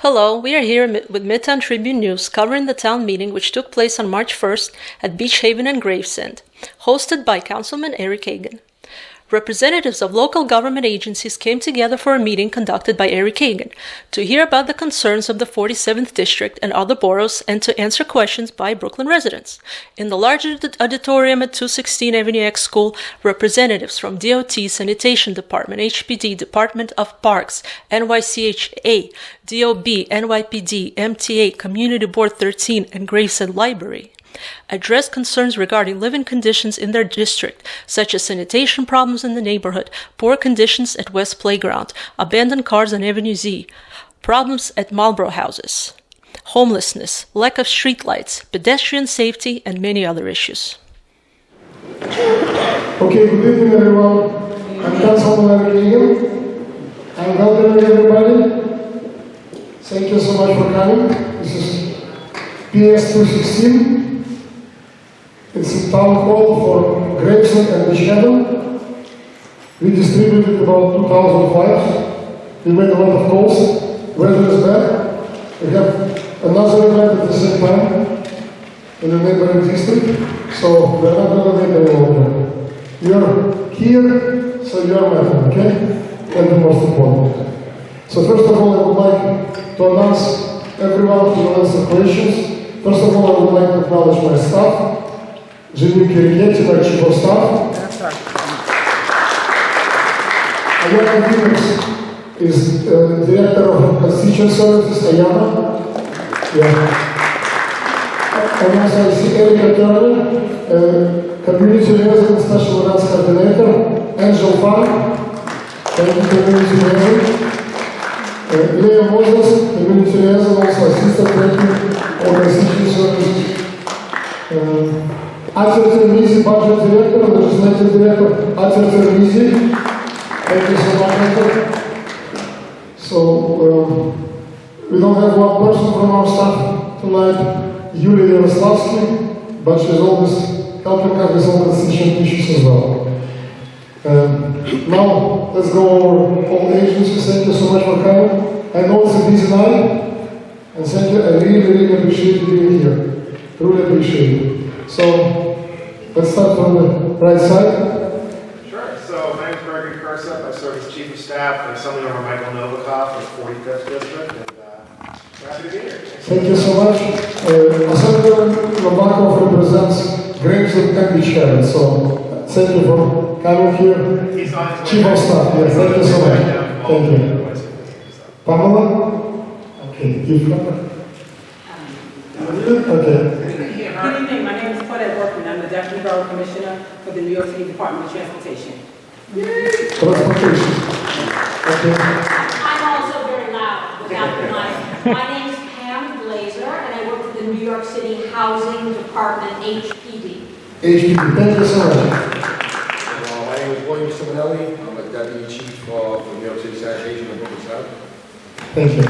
Hello, we are here with Midtown Tribune News covering the town meeting which took place on March 1st at Beach Haven and Gravesend, hosted by Councilman Eric Kagan. Representatives of local government agencies came together for a meeting conducted by Eric Kagan to hear about the concerns of the 47th District and other boroughs and to answer questions by Brooklyn residents. In the large auditorium at 216 Avenue X School, representatives from DOT, Sanitation Department, HPD, Department of Parks, NYCHA, DOB, NYPD, MTA, Community Board 13, and Gravesend Library addressed concerns regarding living conditions in their district, such as sanitation problems in the neighborhood, poor conditions at West Playground, abandoned cars on Avenue Z, problems at Marlboro Houses, homelessness, lack of streetlights, pedestrian safety, and many other issues. Okay, good evening everyone. I'm Councilman Eric Kagan. I'm welcoming everybody. Thank you so much for coming. This is PS 216. It's a town hall for Gravesend and Beach Haven. We distributed about 2,000 files. We made a lot of calls. Weather is bad. We have another event at the same time in the neighboring district, so we're not going to make any longer. You're here, so you're matter, okay? And the most important. So first of all, I would like to announce everyone who will answer questions. First of all, I would like to acknowledge my staff. Jeannine Cherichetti, my chief of staff. Ayanna Williams is director of constituent services, Ayanna. Yeah. And also I see Ather Tirmizi, community resident special events coordinator, Fung. Thank you, community resident. Leah Moses, community resident, also assistant director of constituent services. Ather Tirmizi, budget director, legislative director, Ather Tirmizi. Thank you so much, Ather. So, we don't have one person from our staff tonight, Iulia Yaroslavskiy, but she's always helping us with all constituent issues as well. Now, let's go over all agencies. Thank you so much for coming. I know it's a busy night, and thank you. I really appreciate you being here. Truly appreciate it. So, let's start from the right side. Sure. So, my name is Gregory Kirsopp. I serve as Chief of Staff for Assemblyman Novakhov for the 45th District, and we're happy to be here. Thank you so much. Assemblyman Novakhov represents Gravesend and Beach Haven, so thank you for coming here. He's on his way. Chief of Staff, yes, thank you so much. Thank you. Pamela? Okay, you've got it. Okay. Good evening, my name is Claudette Workman. I'm the Deputy Borough Commissioner for the New York City Department of Transportation. Transportation. Okay. I'm also very loud without the mic. My name is Pam Glazer, and I work for the New York City Housing Department, HPD. HPD, thank you so much. My name is William Simonelli. I'm a Deputy Chief for New York City Sanitation and Public Health. Thank you.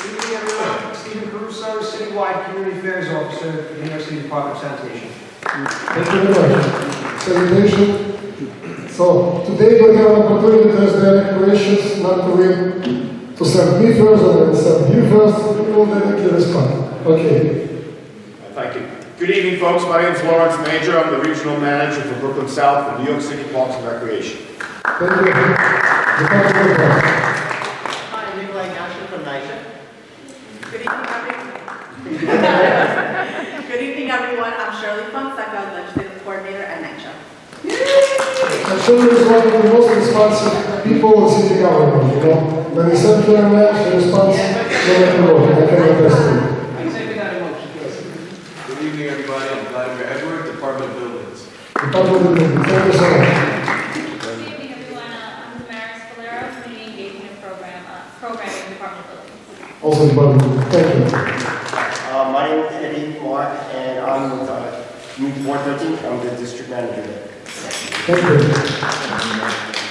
Good evening, everyone. Kirsopp, Citywide Community Affairs Officer for the New York City Department of Sanitation. Thank you very much. Sanitation. So, today we have an opportunity to ask direct questions, not to win, to serve me first and then serve you first. We will directly respond. Okay. Thank you. Good evening, folks. My name is Lawrence Major. I'm the Regional Manager for Brooklyn South for New York City Parks and Recreation. Thank you. Good evening, everyone. I'm Shirley Fung, Legislative Coordinator at NYCHA. And Shirley is one of the most responsive people in city government, you know. When we send her a match, she responds no matter what. I can attest to it. Good evening, everybody. I'm Vladimir Edward, Department of Buildings. Department of Buildings. Thank you so much. Good evening, everyone. I'm Damaris Valero, Community Engagement Programming Department of Buildings. Also Department of Buildings. Thank you. My name is Eddie Mark, and I'm with Community Board 13. I'm the District Manager there. Thank you.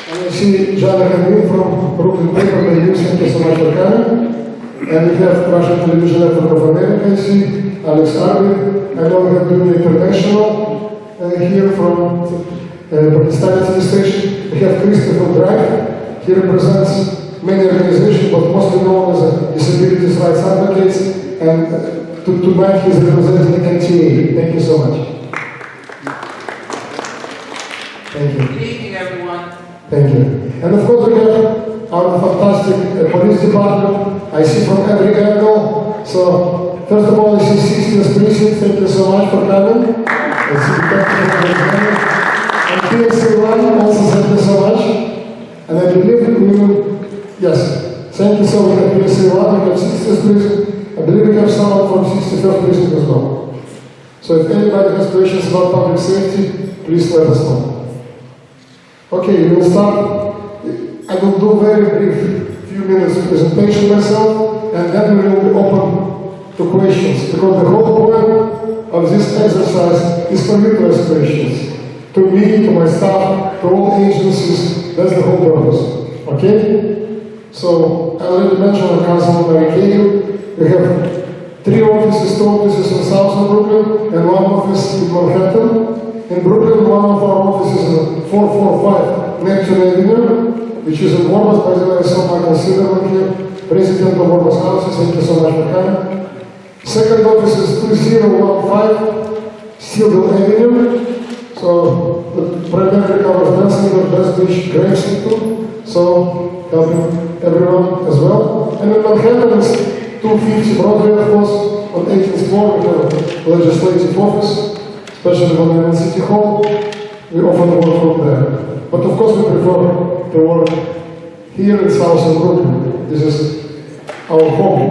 And I see Jeannine from Brooklyn Paper. Thank you so much for coming. And we have Russian Television Network of America. I see Alex Arby. I know we have Dunya International here from Pakistan TV station. We have Christopher Drive. He represents many organizations, but mostly known as disability rights advocates, and tonight he's representing NTA. Thank you so much. Thank you. Good evening, everyone. Thank you. And of course we have our fantastic police department. I see from every angle. So first of all, I see 60th Precinct. Thank you so much for coming. I see and PSA1 also thank you so much. And I believe we will, yes, thank you so much for PSA1. We have 60th Precinct. I believe we have someone from 61st Precinct as well. So if anybody has questions about public safety, please let us know. Okay, we will start. I will do very brief, few minutes presentation myself, and then we will be open to questions, because the whole point of this exercise is for you to ask questions. To me, to my staff, to all agencies, that's the whole purpose. Okay? So, I already mentioned on Councilman Kagan, we have 3 offices, 2 offices in South Brooklyn, and 1 office in Manhattan. In Brooklyn, one of our offices is 445 Neptune Avenue, which is in Warmers. By the way, I saw Michael Silverman here, President of Marlboro Houses. Thank you so much for coming. Second office is 2015 Steeldale Avenue. So, the primarily covers Bensonville, West Beach, Gravesend too. So, helping everyone as well. And in Manhattan is 250 Broadway, of course, on 18th floor, we have a legislative office. Especially when we're in City Hall, we often work from there. But of course we prefer to work here in South Brooklyn. This is our home.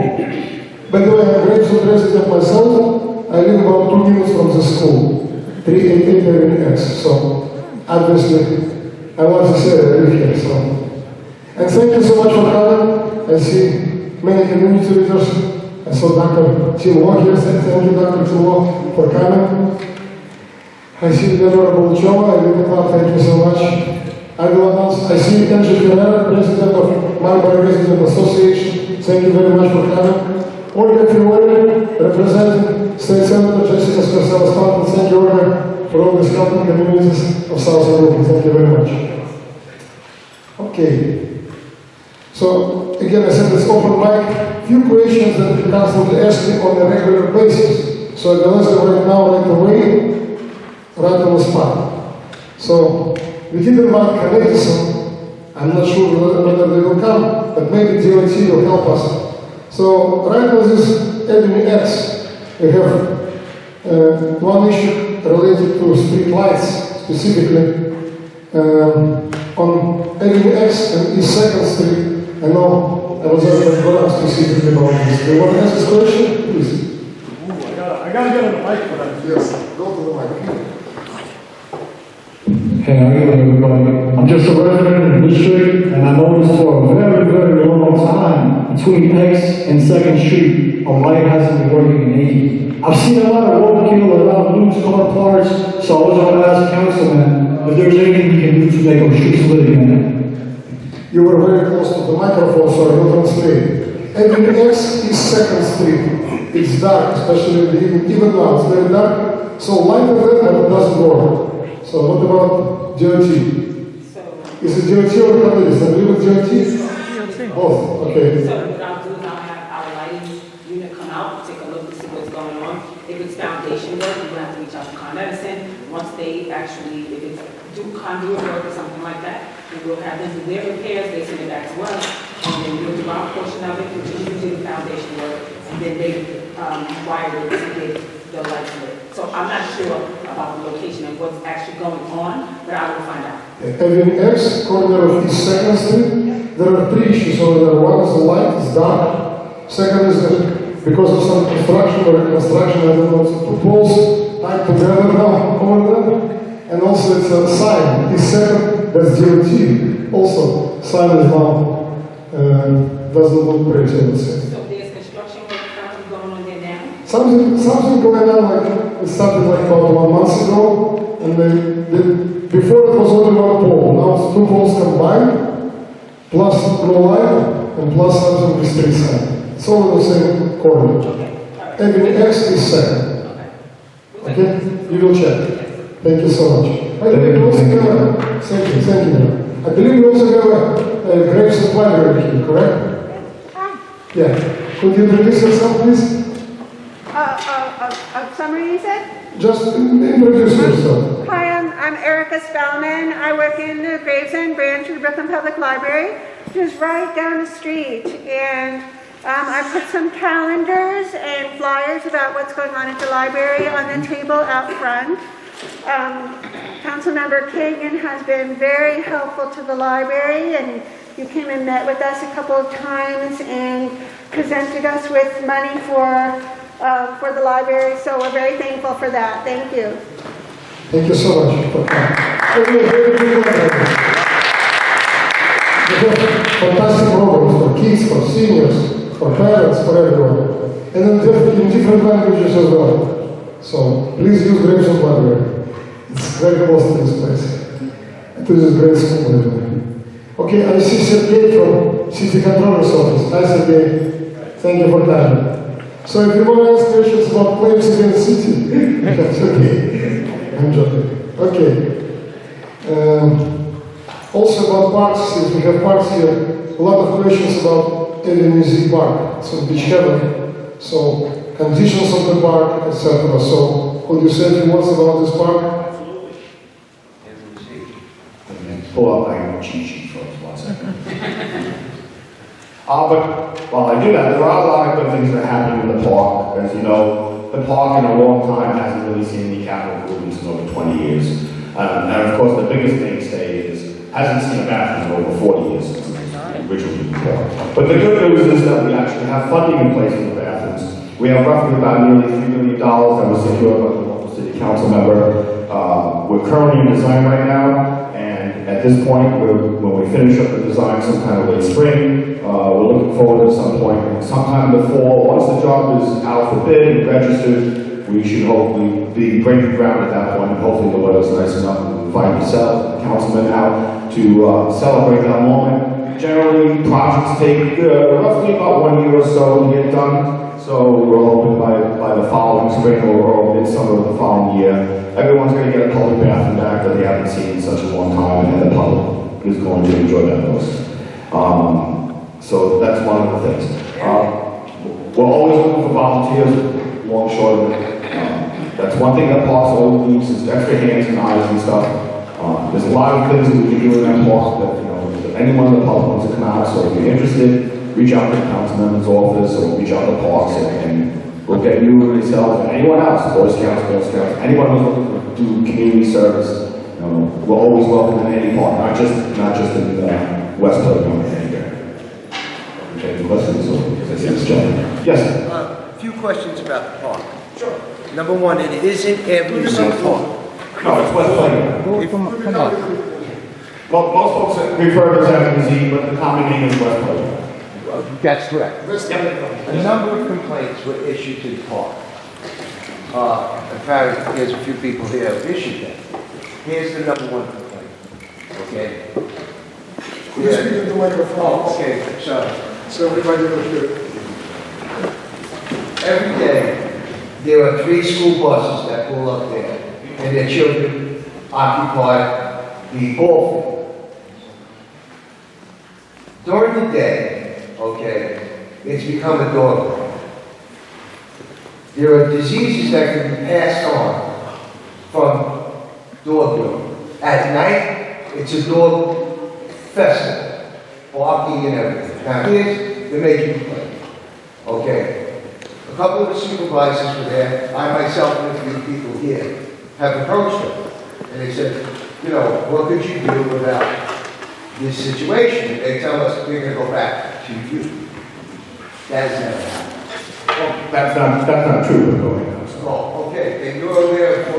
By the way, I'm a Gravesend resident myself. I live about 2 minutes from the school, 388 Avenue X. So obviously, I want to say that I live here. So. And thank you so much for coming. I see many community leaders. I saw Dr. Tim Law here. Thank you, Dr. Tim Law, for coming. I see the Honorable Choma, I will come, thank you so much. I will announce, I see Angel Fiore, President of Marlboro Resident Association, thank you very much for coming. Olga Fiore, representing State Senator Jessica Scarcella-Spanton, thank you, Olga, for always helping communities of South Brooklyn, thank you very much. Okay. So, again, I said this open mic, few questions that the council will ask me on a regular basis. So I will answer right now, right away. Right on the spot. So, we didn't want Canadian. I'm not sure whether they will come, but maybe DOT will help us. So, right on this Avenue X, we have one issue related to street lights, specifically on Avenue X and East 2nd Street. I know I was already brought up specifically about this. Do you want to ask this question? Please. I gotta get on the mic for that. Yes, go to the mic. Hey, how are you doing, everybody? I'm just a resident in the district, and I noticed for a very, very long time between X and 2nd Street, a light hasn't been working in ages. I've seen a lot of roadkill, a lot of loose car parts, so I was going to ask Councilman if there's anything we can do to make our streets lit again. You were very close to the microphone, so I will translate. Avenue X is 2nd Street. It's dark, especially in the evening. Even now, it's very dark. So light of red doesn't work. So what about DOT? Is it DOT or Canadian? I believe it's DOT? Both, okay. So what I'll do is I'll have our lighting unit come out, take a look to see what's going on. If it's foundation work, we're going to have to reach out to Con Edison. Once they actually, if it's do conduit work or something like that, we will have them do their repairs, they send it back to us, and then we'll do our portion of it, which is usually the foundation work, and then they wire it to get the lights lit. So I'm not sure about the location and what's actually going on, but I will find out. Avenue X, corner of East 2nd Street, there are 3 issues over there. One is the light, it's dark. Second is that because of some construction or reconstruction, I don't know, it's 2 poles tied together now over there. And also it's a sign. East 2nd, that's DOT. Also, sign is now doesn't look pretty, I would say. So there's construction work currently going on there now? Something going on, like it started like about 1 month ago, and before it was only 1 pole. Now it's 2 poles combined, plus no light, and plus something with street sign. It's all in the same corner. Avenue X is 2nd. Okay? You will check. Thank you so much. Thank you. I believe we also have a Gravesend library here, correct? Hi. Yeah. Could you introduce yourself, please? Summary, you said? Just introduce yourself. Hi, I'm Erica Spellman. I work in the Gravesend branch of the Brooklyn Public Library, which is right down the street. And I put some calendars and flyers about what's going on at the library on the table out front. Councilmember Kagan has been very helpful to the library, and you came and met with us a couple of times and presented us with money for the library, so we're very thankful for that. Thank you. Thank you so much for coming. Fantastic programs for kids, for seniors, for parents, for everyone. And in different languages as well. So please use Gravesend Library. It's very close to this place. To this great school library. Okay, I see Sergey from City Controller's office. Hi Sergey. Thank you for coming. So if you want to ask questions about claims against city, that's okay. I'm joking. Okay. Also about parks, since we have parks here, a lot of questions about Ather Tirmizi Park. It's on Beach Haven. So conditions of the park, etc. So could you say a few words about this park? Absolutely. Pull up my cheat sheet for 1 second. But while I do that, there are a lot of good things that happen in the park. As you know, the park in a long time hasn't really seen any capital improvements in over 20 years. And of course, the biggest mainstay hasn't seen a bathroom in over 40 years since it was originally built. But the good news is that we actually have funding in place for the bathrooms. We have roughly about nearly $3 million that was secured by the local city council member. We're currently in design right now. At this point, when we finish up the design sometime late spring, we're looking forward to some point, sometime before, once the job is out for bid and registered, we should hopefully be breaking ground at that point, and hopefully the weather's nice enough to invite yourself, the councilman out to celebrate that moment. Generally, projects take roughly about 1 year or so to get done. So we're hoping by the following spring or midsummer of the following year, everyone's going to get a public bathroom back that they haven't seen in such a long time, and the public is going to enjoy that most. So that's one of the things. We're always looking for volunteers, long short of it. That's one thing that parks always needs is extra hands and eyes and stuff. There's a lot of things that we can do in that park that, if anyone in the public wants to come out. So if you're interested, reach out to the councilman's office or reach out to parks and we'll get you and yourself and anyone else, Boy Scouts, Girl Scouts, anyone who's looking to do community service. We're always welcome in any park, not just in West Playground or anywhere. Okay, any questions? Yes. A few questions about the park. Sure. Number one, it isn't every single park. No, it's West Playground. Come on. Well, most folks refer to it as Tirmizi, but the common name is West Playground. That's correct. A number of complaints were issued to the park. In fact, there's a few people here who issued them. Here's the number one complaint. Okay? Could you speak into the microphone? Oh, okay, sorry. So everybody will hear it. Every day, there are 3 school buses that pull up there, and their children occupy the ball field. During the day, okay, it's become a dog park. There are diseases that can be passed on from dog door. At night, it's a dog festival, barking and everything. Now here's the major complaint. Okay, a couple of the supervisors were there. I myself and a few people here have approached them, and they said, what could you do about this situation? And they tell us we're going to go back to you. That has never happened. Well, that's not true. We're going on. Oh, okay. They go there for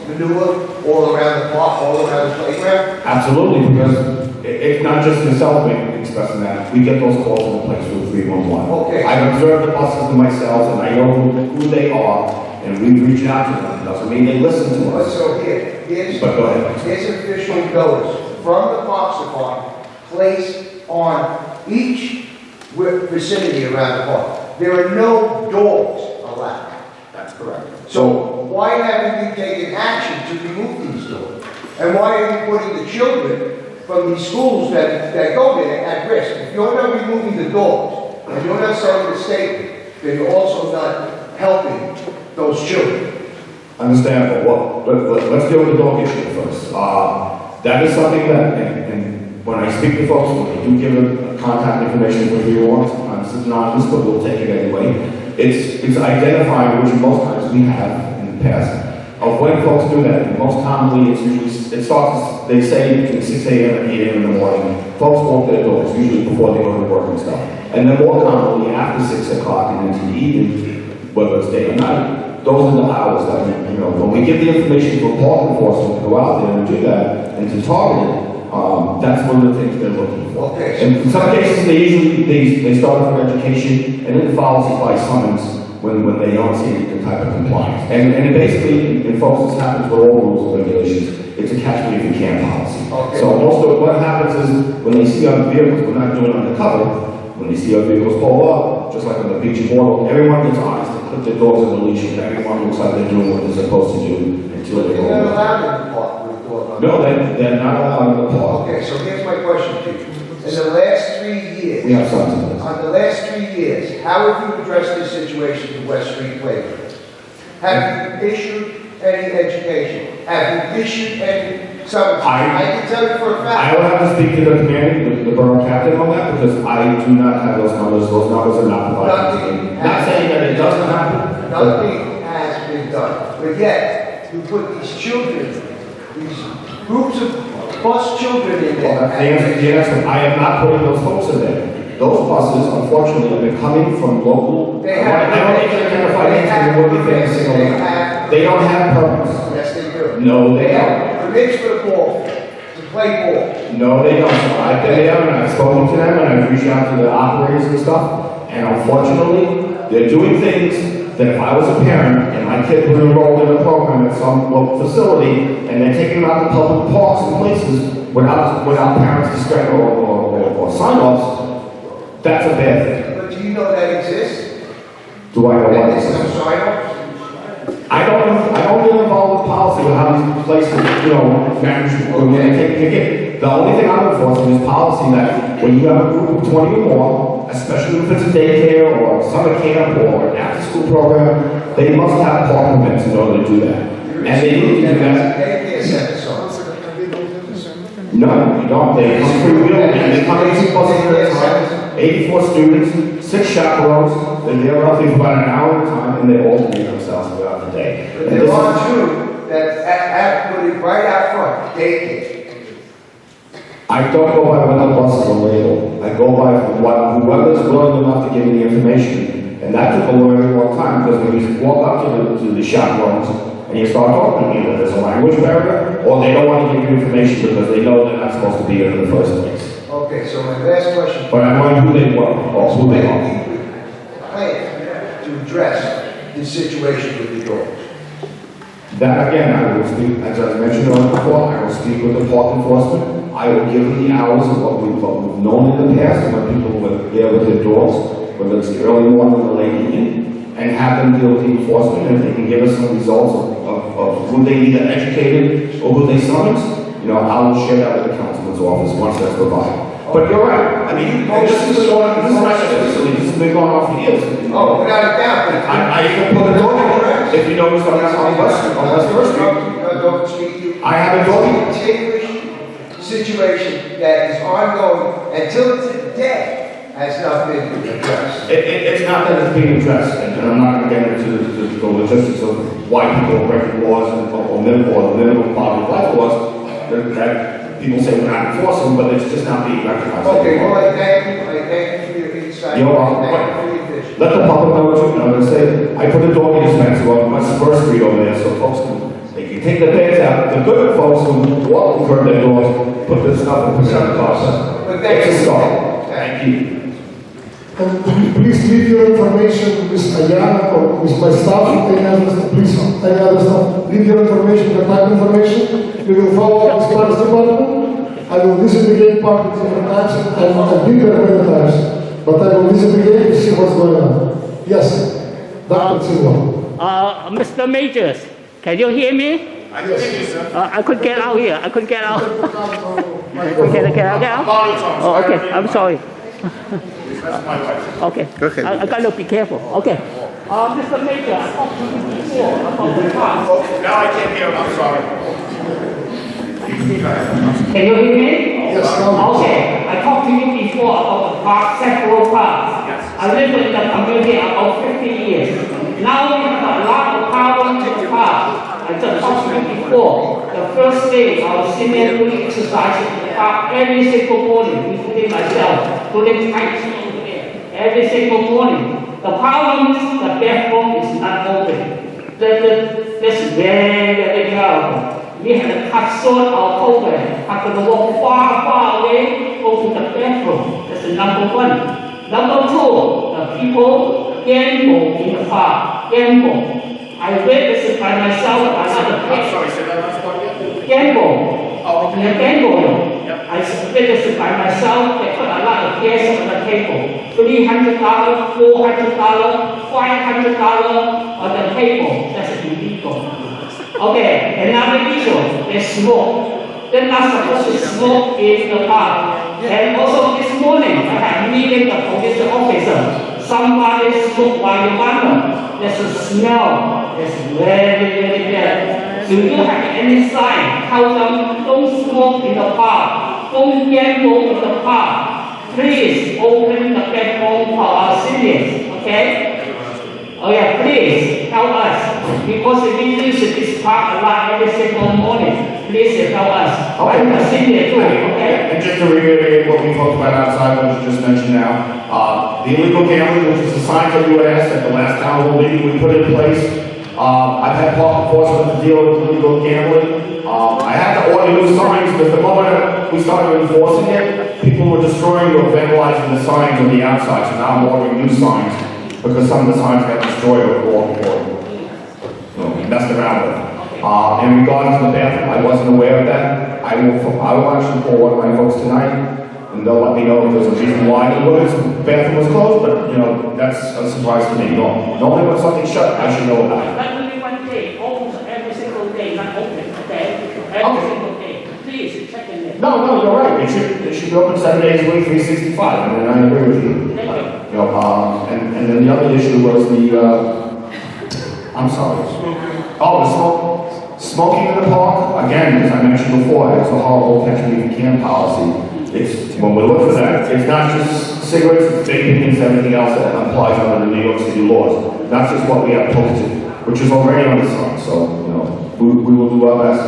manure all around the park, all around the playground? Absolutely, because it's not just yourself expressing that. We get those calls in the place with 311. Okay. I've observed the buses myself, and I know who they are, and we reach out to them. It doesn't mean they listen to us. So here's but go ahead. Here's official notice from the Parks Department placed on each vicinity around the park. There are no dogs allowed. That's correct. So why haven't you taken action to remove these dogs? And why are you putting the children from these schools that go there at risk. If you're not removing the dogs, and you're not sending a statement, then you're also not helping those children. Understandable. Well, let's deal with the dog issue first. That is something that, and when I speak to folks, when they do give them contact information for who you want, sometimes it's anonymous, but we'll take it anyway. It's identifying, which most times we have in the past, of when folks do that. And most commonly, it starts, they say between 6 a.m. and 8 a.m. in the morning. Folks walk their dogs, usually before they go to work and stuff. And then more commonly, after 6 o'clock and into the evening, whether it's day or night, those are the hours that, when we give the information for park enforcement to go out there and do that, and to target it, that's one of the things they're looking for. Okay. And in some cases, they start with education, and then it follows it by summons when they don't see the type of compliance. And basically, in folks, this happens with all rules and regulations. It's a catch-me-if-you-can policy. Okay. So most of what happens is, when they see our vehicles, we're not doing undercover, when they see our vehicles pull up, just like on the beach and water, everyone gets honest, they put their dogs on the leash, and everyone looks like they're doing what they're supposed to do until they go They're not home. allowed in the park with a dog on. No, they're not allowed in the park. Okay, so here's my question to you. In the last 3 years, We have something to this. on the last 3 years, how have you addressed this situation in West Street Playground? Have you issued any education? Have you issued any summons? I can tell you for a fact. I will have to speak to the commander, the borough captain on that, because I do not have those numbers. Those numbers are not provided to me. Not saying that it doesn't happen. Nothing has been done. But yet, you put these children, these groups of bus children in there. Yes, I am not putting those folks in there. Those buses, unfortunately, have been coming from local. They have. I don't even identify names, they will be famous single one. They don't have permits. Yes, they do. No, they They don't. have permits for the ball, to play ball. No, they don't. So I've been there and I've spoken to them and I've reached out to the operators and stuff. And unfortunately, they're doing things that if I was a parent and my kid was enrolled in a program at some local facility and they're taking them out to public parks and places without parents' discretion or sign-offs, that's a bad thing. But do you know that exists? Do I know what And this there's no is? sign-offs? I don't get involved with policy or how these places, manage when they take a ticket. The only thing I'm enforcing is policy that when you have a group of 20 or more, especially if it's a daycare or summer camp or an after-school program, they must have park permits in order to do that. And they need to do that. Daycare center, so. No, you don't. They come freewheeling and they come in 2 buses at a time. 84 students, 6 chaperones. They're there roughly for about an hour at a time and they alternate themselves throughout the day. But there are two that put it right out front, daycare. I don't go by what the buses are labeled. I go by whoever's willing enough to give me the information. And that took a very long time because when you walk up to the chaperones and you start talking to them, there's a language barrier or they don't want to give you information because they know they're not supposed to be here in the first place. Okay, so my last question. But I know who they were or who they are. Plan to address this situation with the dogs. That again, I will speak, as I mentioned before, I will speak with the park enforcement. I will give them the hours of what we've known in the past, and when people were there with their dogs, whether it's the early morning or the late evening, and have them deal with the enforcement, and if they can give us some results of who they either educated or who they summoned, I will share that with the councilman's office once that's provided. But you're right. I mean, this has been going on for years. Oh, without a doubt. I even put a dog in if you notice on West First Street. I have a dog. Situation that is ongoing until today has not been addressed. It's not that it's being addressed, and I'm not going to get into the logistics of why people are breaking laws or minimum quality of life laws that people say we're not enforcing, but it's just not being recognized. Okay, well, I thank you for your insight. You're welcome. Thank you for your vision. Let the public know what you know. They say, I put a dog dispenser on West First Street over there so folks can take the bags out. The good folks who walk over their doors, put this stuff and put it on the car. It's a start. Thank you. And please leave your information with Ayanna or with my staff. Any other stuff, please. Any other stuff. Leave your information, contact information. We will follow up with Parks Department. I will visit the gate park at different times. I've been there many times. But I will visit the gate to see what's going on. Yes, Dr. Silva. Mr. Majors, can you hear me? I can hear you, sir. I couldn't get out here. I couldn't get out. Get out? Oh, okay. I'm sorry. That's my wife. Okay. Okay. I got to be careful. Okay. Mr. Major, I talked to you before about the past. Now I can't hear him, I'm sorry. Can you hear me? Yes, Okay. I talked to you before about the park, several parks. Yes. I lived in the community about 50 years. Now we have a lot of power to the park. I just talked to you before. The first day, our senior doing exercise in the park every single morning, including myself, doing Tai Chi over there every single morning. The problem is the bathroom is not open. That's very, very terrible. We had to cut short our program. Have to walk far, far away, go to the bathroom. That's the number one. Number two, the people gamble in the park. Gamble. I read this by myself. I'm sorry, say that last part again? Gamble. Oh, okay. Gamble. Yep. I read this by myself. They put a lot of gas on the table. $300, $400, $500 on the table. That's illegal. Okay, another issue, they smoke. They're not supposed to smoke in the park. And also this morning, I had meeting the police officer. Somebody smoked marijuana. There's a smell. It's very, very bad. Do you have any sign? Tell them don't smoke in the park. Don't gamble in the park. Please open the bathroom for our seniors. Okay? Oh yeah, please help us. Because we use this park a lot every single morning. Please help us. I'm a senior too, okay? And just to reiterate what we talked about outside, what you just mentioned now, the illegal gambling, which is the signs that you asked at the last town hall meeting we put in place. I've had park enforcement to deal with illegal gambling. I had to order new signs because the moment we started enforcing it, people were destroying or vandalizing the signs on the outside. So now I'm ordering new signs because some of the signs got destroyed or messed around with. In regards to the bathroom, I wasn't aware of that. I will actually call one of my folks tonight, and they'll let me know if there's a reason why the bathroom was closed, but that's a surprise to me. Normally when something's shut, I should know about it. But only one day, almost every single day, not open, okay? Every single day. Please check in there. No, you're right. It should be open 7 days a week, 365, and I agree with you. And then the other issue was I'm sorry. Oh, the smoking in the park, again, as I mentioned before, it's a horrible catch me if you can policy. When we look for that, it's not just cigarettes, it's vaping, it's everything else that applies under the New York City laws. Not just what we have posted, which is already on the sign. So, we will do our best.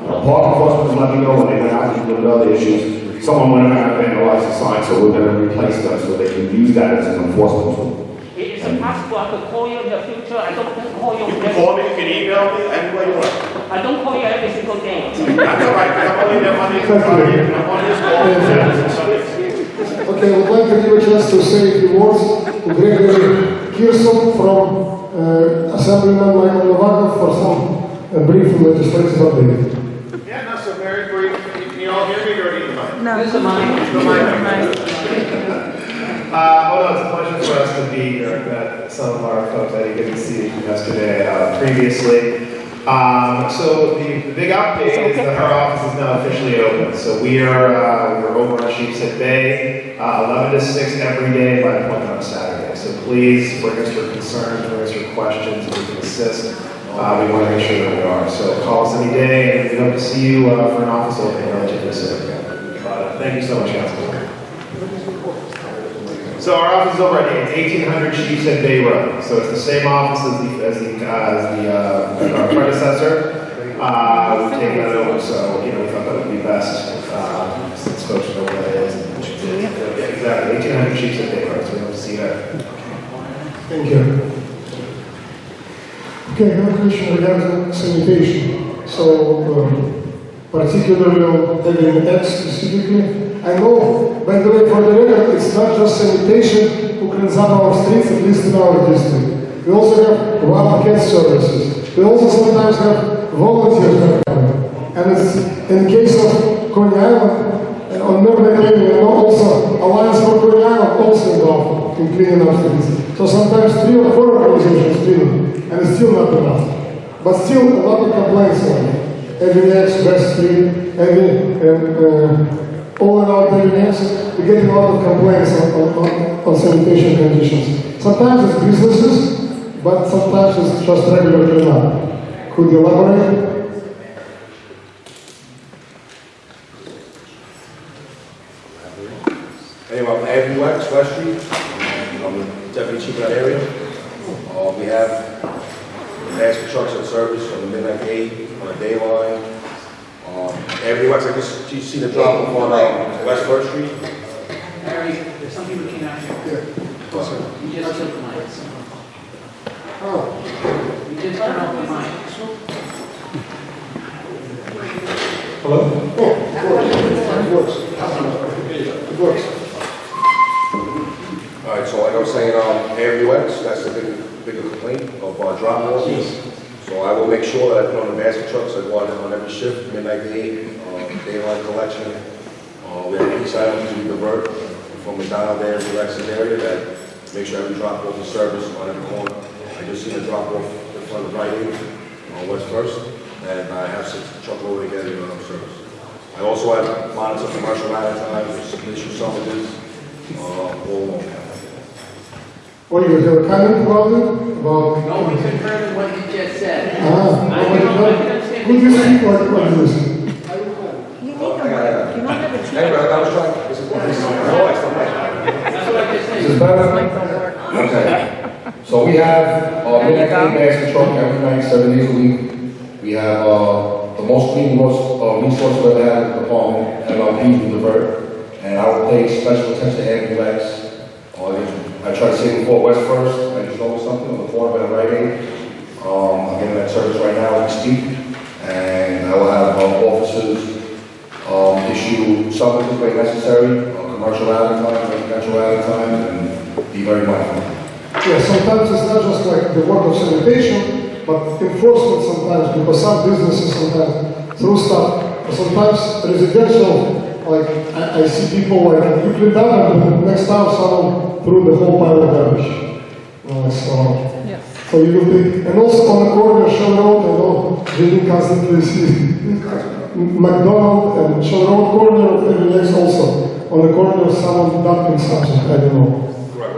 Park enforcement has let me know when they went out and did other issues. Someone went around and vandalized the sign, so we're going to replace them so they can use that as an enforcement tool. Is it possible I could call you in the future? I don't call you. You can call me, you can email me, any way you want. I don't call you every single day. That's all right, I'm only there Monday through Friday, and I'm on this call. Okay, I would like to give a chance to say a few words to Gregory Kirsopp from Assemblyman Novakhov for some brief legislative update. Yeah, no, so very brief. Can you all hear me or need the mic? No. Use the mic. It's a pleasure for us to be here. I've met some of our folks I didn't see yesterday previously. So the big update is that our office is now officially open. So we're over on Sheepshead Bay, 11 to 6 every day by appointment on Saturday. So please bring us your concerns, bring us your questions, we can assist. We want to make sure that we are. So call us any day, and we hope to see you for an office opening relatively soon. Thank you so much, guys. So our office is over at 1800 Sheepshead Bay Road. So it's the same office as our predecessor. We've taken that over, so we thought that would be best since folks know where that is. Yeah, exactly, 1800 Sheepshead Bay Road. So we hope to see you there. Thank you. Okay, I have a question regarding sanitation. So, particularly on Debian X specifically. I know, by the way, for the record, it's not just sanitation who cleans up our streets, at least in our district. We also have wildcat services. We also sometimes have volunteers. And it's in case of Coney Island, on Mermaid Lane, we know also Alliance for Coney Island also involved in cleaning our streets. So sometimes 3 or 4 organizations clean, and it's still not enough. but still a lot of complaints on it. Every next West Street, all around every next, we get a lot of complaints on sanitation conditions. Sometimes it's businesses, but sometimes it's just regular cleanup. Could you elaborate? Anyway, I'm Avenue West Street. I'm the deputy chief of that area. We have basket trucks in service from the midnight gate on a day line. Avenue West, I guess you see the drop off on West 1st Street. Harry, there's some people came out here. You just took the mic. Oh. You just turned off the mic. Hello? Oh, it works. It works. All right, so like I was saying, Avenue X, that's the bigger complaint of drop-offs. So I will make sure that I put on the basket trucks, I go on every shift, midnight to 8, daylight collection. We have peace items we divert from McDonald there to Lexus area that make sure every drop-off is serviced on every corner. I just seen a drop-off in front of Rite Aid on West 1st, and I have 6 truckload again in service. I also have monitor commercial line times, issue summages, all along. What do you have a comment about it? No one confirmed what you just said. Could you speak like this? Is this better? Okay. So we have midnight basket truck every night, 7 days a week. We have the most clean resource we've ever had in the department, MLP, we divert. And I will pay special attention to Avenue X. I try to say before West 1st, I just noticed something on the corner by the Rite Aid. I'm getting that service right now as we speak. And I will have officers issue summages where necessary, commercial rally time, residential rally time, and be very mindful. Yeah, sometimes it's not just like the work of sanitation, but enforcement sometimes, because some businesses sometimes through stuff, sometimes residential, like I see people like, you clean up and next time someone threw the whole pile of garbage. So you will be, and also on the corner, Shell Road, I know, Jeannine constantly see McDonald and Shell Road corner of every next also. On the corner, someone dumping something, I don't know. Right,